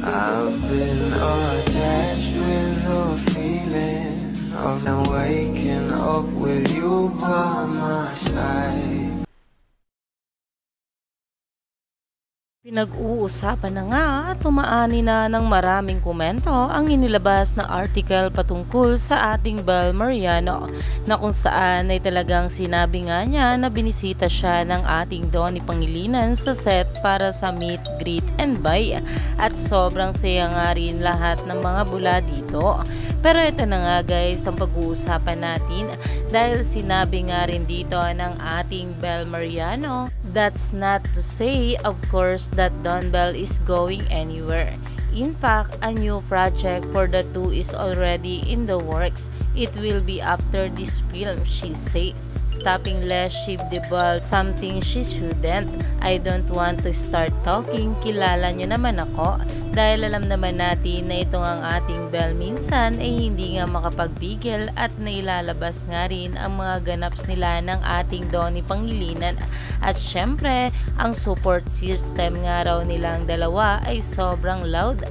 I've been attached with the feeling of now waking up with you by my side. Pinag-uusapan na nga at tumaani na ng maraming komento ang inilabas na article patungkol sa ating Bel Mariano na kung saan ay talagang sinabi nga niya na binisita siya ng ating Donnie Pangilinan sa set para sa meet, greet and buy at sobrang saya nga rin lahat ng mga bula dito. Pero ito na nga guys ang pag-uusapan natin dahil sinabi nga rin dito ng ating Bel Mariano, that's not to say of course that Don Bell is going anywhere. In fact, a new project for the two is already in the works. It will be after this film, she says, stopping less shift the ball, something she shouldn't. I don't want to start talking, kilala nyo naman ako. Dahil alam naman natin na ito ang ating Bell minsan ay hindi nga makapagbigil at nailalabas nga rin ang mga ganaps nila ng ating Donnie Pangilinan. At syempre, ang support system nga raw nilang dalawa ay sobrang loud.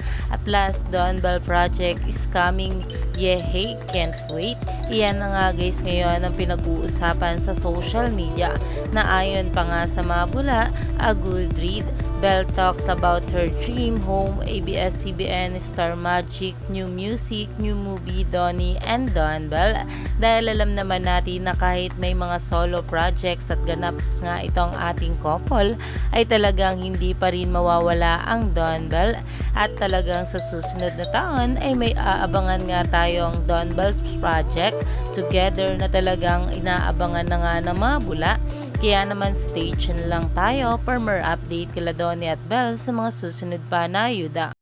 Plus, Don Bell project is coming. Yeah, hey, can't wait. Iyan na nga guys ngayon ang pinag-uusapan sa social media na ayon pa nga sa mga bula, a good read. Bell talks about her dream home, ABS-CBN, Star Magic, new music, new movie, Donnie and Don Bell. Dahil alam naman natin na kahit may mga solo projects at ganaps nga itong ating couple, ay talagang hindi pa rin mawawala ang Don Bell. At talagang sa susunod na taon ay may aabangan nga tayong Don Bell project together na talagang inaabangan na nga ng mga bula. Kaya naman stay tuned lang tayo for more update kila Donnie at Bell sa mga susunod pa na ayuda.